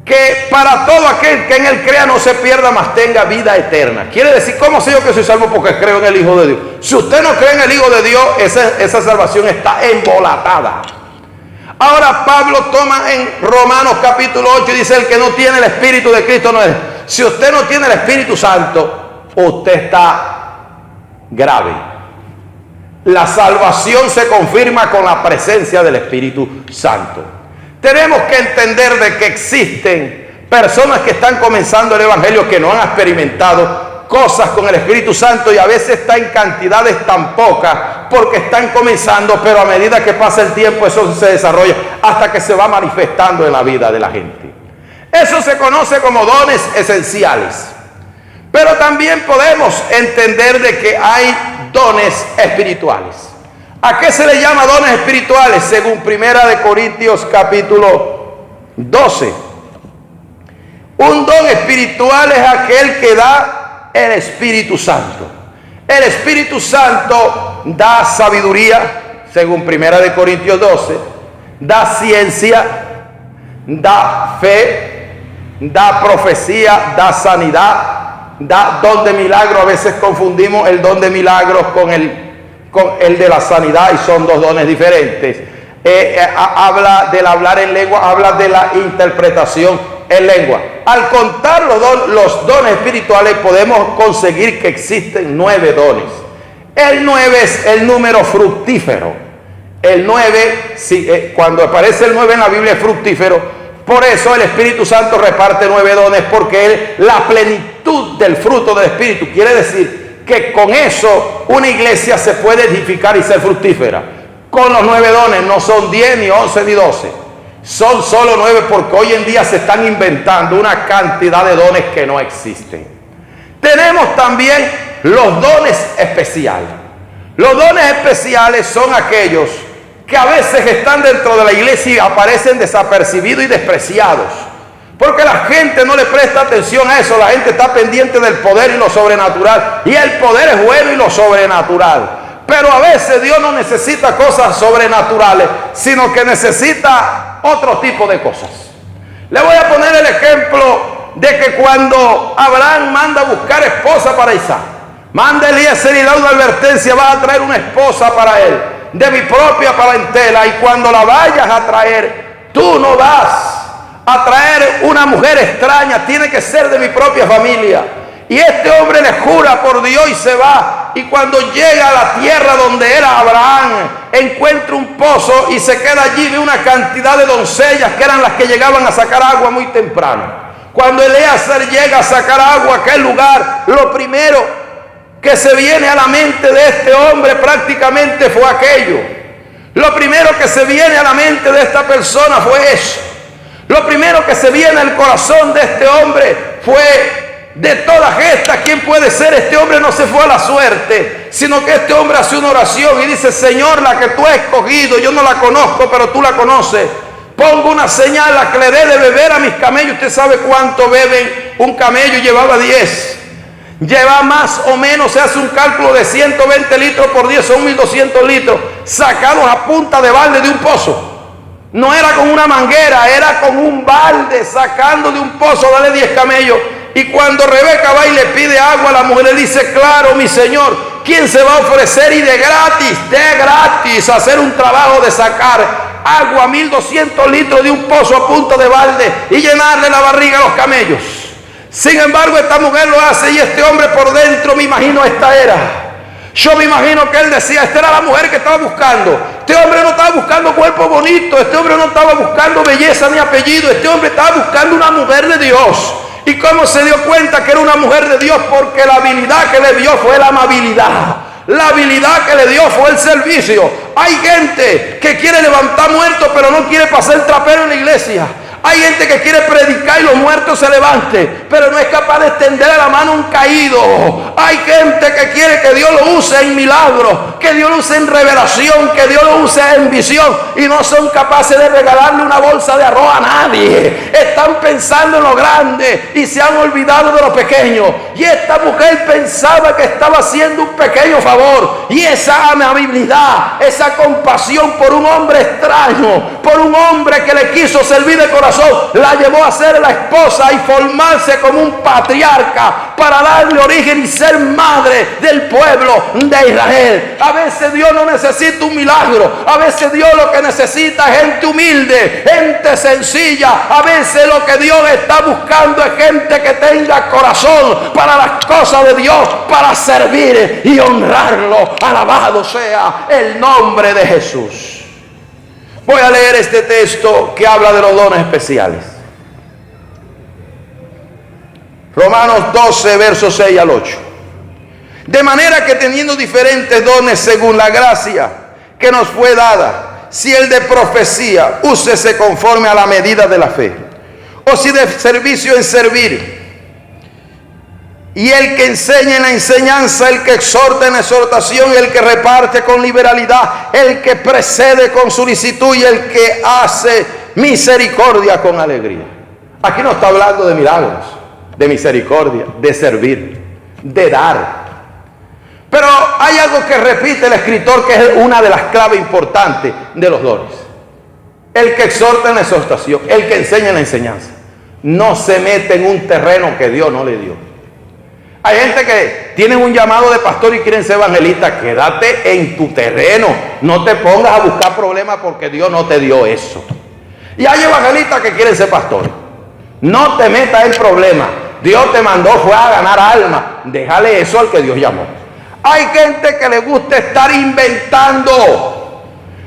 que para todo aquel que en él crea no se pierda, mas tenga vida eterna. Quiere decir, ¿cómo sé yo que soy salvo? Porque creo en el Hijo de Dios. Si usted no cree en el Hijo de Dios, esa salvación está embolatada. Ahora Pablo toma en Romanos capítulo 8 y dice: el que no tiene el Espíritu de Cristo no es. Si usted no tiene el Espíritu Santo, usted está grave. La salvación se confirma con la presencia del Espíritu Santo. Tenemos que entender de que existen personas que están comenzando el Evangelio que no han experimentado cosas con el Espíritu Santo, y a veces está en cantidades tan pocas porque están comenzando, pero a medida que pasa el tiempo eso se desarrolla hasta que se va manifestando en la vida de la gente. Eso se conoce como dones esenciales. Pero también podemos entender de que hay dones espirituales. ¿A qué se le llama dones espirituales? Según 1 Corintios capítulo 12. Un don espiritual es aquel que da el Espíritu Santo. El Espíritu Santo da sabiduría, según 1 Corintios 12, da ciencia, da fe, da profecía, da sanidad, da don de milagro. A veces confundimos el don de milagros con el de la sanidad, y son dos dones diferentes. Habla del hablar en lengua, habla de la interpretación en lengua. Al contar los dones espirituales podemos conseguir que existen 9 dones. El 9 es el número fructífero. El 9, cuando aparece el 9 en la Biblia, es fructífero. Por eso el Espíritu Santo reparte 9 dones, porque es la plenitud del fruto del Espíritu. Quiere decir que con eso una iglesia se puede edificar y ser fructífera. Con los 9 dones, no son 10, ni 11, ni 12. Son solo 9, porque hoy en día se están inventando una cantidad de dones que no existen. Tenemos también los dones especiales. Los dones especiales son aquellos que a veces están dentro de la iglesia y aparecen desapercibidos y despreciados, porque la gente no le presta atención a eso. La gente está pendiente del poder y lo sobrenatural, y el poder es bueno y lo sobrenatural. Pero a veces Dios no necesita cosas sobrenaturales, sino que necesita otro tipo de cosas. Le voy a poner el ejemplo de que cuando Abraham manda a buscar esposa para Isaac, manda a Eliezer y da una advertencia: vas a traer una esposa para él, de mi propia parentela, y cuando la vayas a traer, tú no vas a traer una mujer extraña, tiene que ser de mi propia familia. Y este hombre le jura por Dios y se va. Y cuando llega a la tierra donde era Abraham, encuentra un pozo y se queda allí. Ve una cantidad de doncellas que eran las que llegaban a sacar agua muy temprano. Cuando Eliezer llega a sacar agua a aquel lugar, lo primero que se viene a la mente de este hombre prácticamente fue aquello. Lo primero que se viene a la mente de esta persona fue eso. Lo primero que se viene al corazón de este hombre fue: de toda gesta, ¿quién puede ser? Este hombre no se fue a la suerte, sino que este hombre hace una oración y dice: Señor, la que tú has escogido, yo no la conozco, pero tú la conoces. Pongo una señal, la que le dé de beber a mis camellos. Usted sabe cuánto beben un camello. Llevaba 10. Lleva más o menos, se hace un cálculo de 120 litros por 10, son 1200 litros, sacados a punta de balde de un pozo. No era con una manguera, era con un balde, sacando de un pozo, dale 10 camellos. Y cuando Rebeca va y le pide agua, la mujer le dice: claro, mi señor, ¿quién se va a ofrecer y de gratis, hacer un trabajo de sacar agua, 1200 litros de un pozo a punta de balde y llenarle la barriga a los camellos? Sin embargo, esta mujer lo hace, y este hombre por dentro, me imagino, esta era. Yo me imagino que él decía: esta era la mujer que estaba buscando. Este hombre no estaba buscando cuerpo bonito, este hombre no estaba buscando belleza ni apellido, este hombre estaba buscando una mujer de Dios. ¿Y cómo se dio cuenta que era una mujer de Dios? Porque la habilidad que le dio fue la amabilidad. La habilidad que le dio fue el servicio. Hay gente que quiere levantar muertos, pero no quiere pasar el trapero en la iglesia. Hay gente que quiere predicar y los muertos se levanten, pero no es capaz de extenderle la mano a un caído. Hay gente que quiere que Dios lo use en milagros, que Dios lo use en revelación, que Dios lo use en visión, y no son capaces de regalarle una bolsa de arroz a nadie. Están pensando en lo grande y se han olvidado de lo pequeño. Y esta mujer pensaba que estaba haciendo un pequeño favor, y esa amabilidad, esa compasión por un hombre extraño, por un hombre que le quiso servir de corazón, la llevó a ser la esposa y formarse como un patriarca para darle origen y ser madre del pueblo de Israel. A veces Dios no necesita un milagro, a veces Dios lo que necesita es gente humilde, gente sencilla. A veces lo que Dios está buscando es gente que tenga corazón para las cosas de Dios, para servir y honrarlo. Alabado sea el nombre de Jesús. Voy a leer este texto que habla de los dones especiales. Romanos 12, versos 6 al 8. De manera que teniendo diferentes dones según la gracia que nos fue dada, si el de profecía, úsese conforme a la medida de la fe. O si de servicio, en servir. Y el que enseña en la enseñanza, el que exhorta en exhortación, el que reparte con liberalidad, el que precede con solicitud y el que hace misericordia con alegría. Aquí no está hablando de milagros, de misericordia, de servir, de dar. Pero hay algo que repite el escritor que es una de las claves importantes de los dones. El que exhorta en la exhortación, el que enseña en la enseñanza. No se mete en un terreno que Dios no le dio. Hay gente que tiene un llamado de pastor y quieren ser evangelistas. Quédate en tu terreno. No te pongas a buscar problemas porque Dios no te dio eso. Y hay evangelistas que quieren ser pastores. No te metas en problemas. Dios te mandó fue a ganar almas. Déjale eso al que Dios llamó. Hay gente que le gusta estar inventando,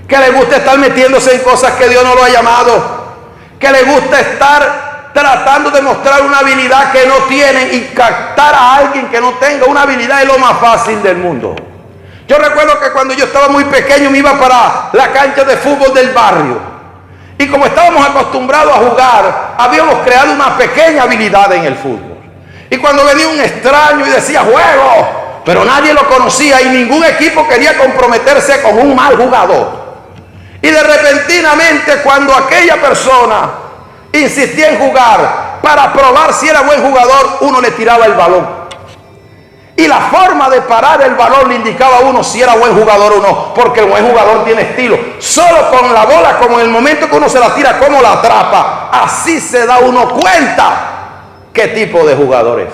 que le gusta estar metiéndose en cosas que Dios no lo ha llamado, que le gusta estar tratando de mostrar una habilidad que no tienen, y captar a alguien que no tenga una habilidad es lo más fácil del mundo. Yo recuerdo que cuando yo estaba muy pequeño me iba para la cancha de fútbol del barrio, y como estábamos acostumbrados a jugar, habíamos creado una pequeña habilidad en el fútbol. Y cuando venía un extraño y decía juego, pero nadie lo conocía y ningún equipo quería comprometerse con un mal jugador, y de repentinamente cuando aquella persona insistía en jugar, para probar si era buen jugador, uno le tiraba el balón. Y la forma de parar el balón le indicaba a uno si era buen jugador o no, porque el buen jugador tiene estilo. Solo con la bola, como en el momento que uno se la tira, como la atrapa, así se da uno cuenta qué tipo de jugador es.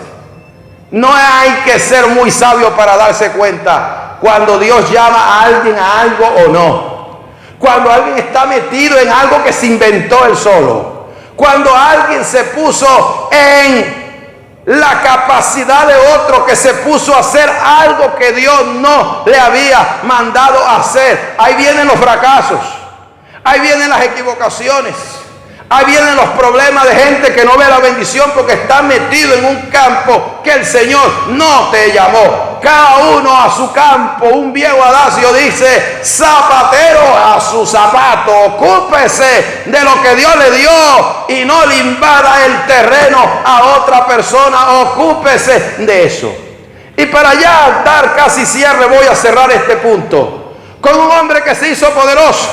No hay que ser muy sabio para darse cuenta cuando Dios llama a alguien a algo o no. Cuando alguien está metido en algo que se inventó él solo. Cuando alguien se puso en la capacidad de otro, que se puso a hacer algo que Dios no le había mandado a hacer. Ahí vienen los fracasos, ahí vienen las equivocaciones, ahí vienen los problemas de gente que no ve la bendición porque está metido en un campo que el Señor no te llamó. cada uno a su campo. Un viejo adagio dice: zapatero a su zapato. Ocúpese de lo que Dios le dio y no le invada el terreno a otra persona. Ocúpese de eso. Y para ya dar casi cierre, voy a cerrar este punto con un hombre que se hizo poderoso,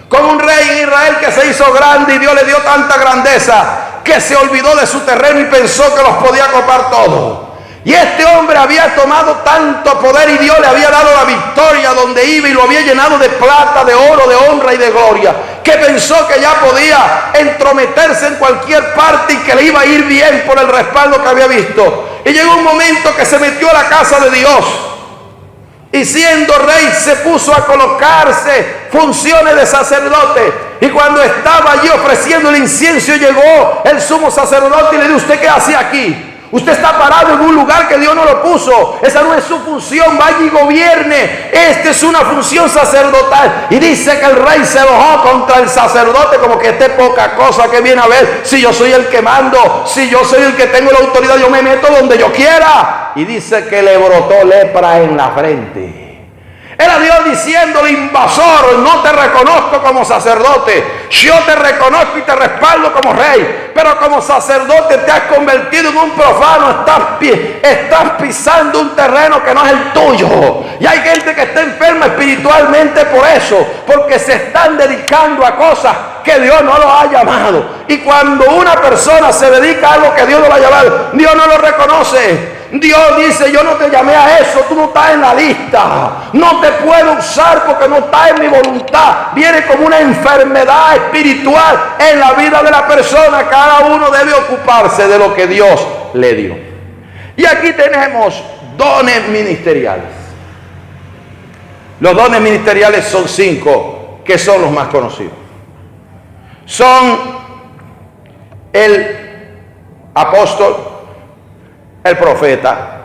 con un rey en Israel que se hizo grande, y Dios le dio tanta grandeza que se olvidó de su terreno y pensó que los podía copar todos. Y este hombre había tomado tanto poder y Dios le había dado la victoria donde iba y lo había llenado de plata, de oro, de honra y de gloria, que pensó que ya podía entrometerse en cualquier parte y que le iba a ir bien por el respaldo que había visto. Y llegó un momento que se metió a la casa de Dios y, siendo rey, se puso a colocarse funciones de sacerdote. Y cuando estaba allí ofreciendo el incienso, llegó el sumo sacerdote y le dijo: ¿usted qué hace aquí? Usted está parado en un lugar que Dios no lo puso. Esa no es su función. Vaya y gobierne. Esta es una función sacerdotal. Y dice que el rey se enojó contra el sacerdote, como que esté poca cosa que viene a ver. Si yo soy el que mando, si yo soy el que tengo la autoridad, yo me meto donde yo quiera. Y dice que le brotó lepra en la frente. Era Dios diciéndole: invasor, no te reconozco como sacerdote. Yo te reconozco y te respaldo como rey, pero como sacerdote te has convertido en un profano. Estás pisando un terreno que no es el tuyo. Y hay gente que está enferma espiritualmente por eso, porque se están dedicando a cosas que Dios no los ha llamado. Y cuando una persona se dedica a algo que Dios no lo ha llamado, Dios no lo reconoce. Dios dice: yo no te llamé a eso, tú no estás en la lista, no te puedo usar porque no estás en mi voluntad. Viene como una enfermedad espiritual en la vida de la persona. Cada uno debe ocuparse de lo que Dios le dio. Y aquí tenemos dones ministeriales. Los dones ministeriales son 5, que son los más conocidos. Son el apóstol, el profeta,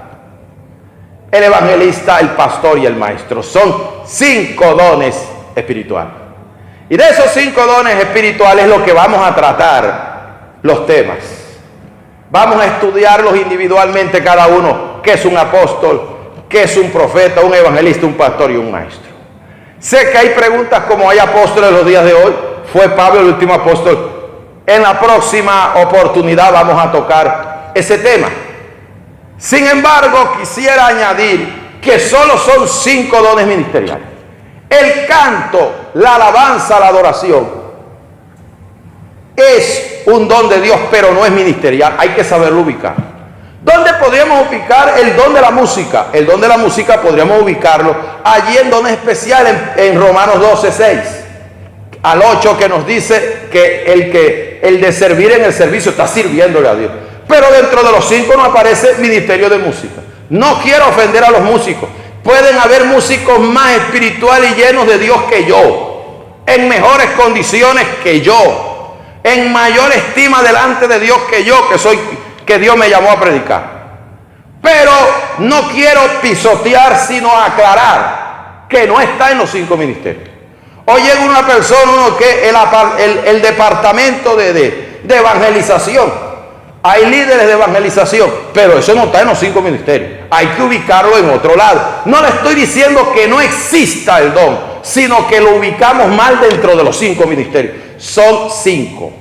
el evangelista, el pastor y el maestro. Son 5 dones espirituales. Y de esos 5 dones espirituales es lo que vamos a tratar los temas. Vamos a estudiarlos individualmente cada uno. ¿Qué es un apóstol? ¿Qué es un profeta? ¿Un evangelista? ¿Un pastor y un maestro? Sé que hay preguntas como: ¿hay apóstoles los días de hoy? ¿Fue Pablo el último apóstol? En la próxima oportunidad vamos a tocar ese tema. Sin embargo, quisiera añadir que solo son 5 dones ministeriales. El canto, la alabanza, la adoración es un don de Dios, pero no es ministerial. Hay que saberlo ubicar. ¿Dónde podríamos ubicar el don de la música? El don de la música podríamos ubicarlo allí en dones especiales, en Romanos 12:6 al 8, que nos dice que el de servir en el servicio está sirviéndole a Dios. Pero dentro de los 5 no aparece ministerio de música. No quiero ofender a los músicos. Pueden haber músicos más espirituales y llenos de Dios que yo, en mejores condiciones que yo, en mayor estima delante de Dios que yo, que Dios me llamó a predicar. Pero no quiero pisotear, sino aclarar que no está en los 5 ministerios. Hoy llega una persona, que el departamento de evangelización. Hay líderes de evangelización, pero eso no está en los 5 ministerios. Hay que ubicarlo en otro lado. No le estoy diciendo que no exista el don, sino que lo ubicamos mal dentro de los 5 ministerios. Son 5.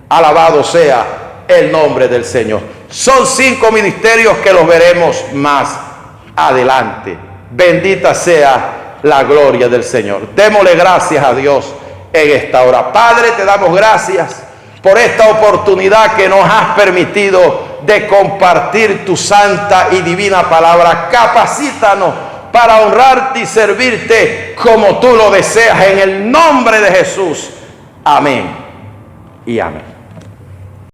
Alabado sea el nombre del Señor. Son 5 ministerios que los veremos más adelante. Bendita sea la gloria del Señor. Démosle gracias a Dios en esta hora. Padre, te damos gracias por esta oportunidad que nos has permitido de compartir tu santa y divina palabra. Capacítanos para honrarte y servirte como tú lo deseas, en el nombre de Jesús. Amén y amén.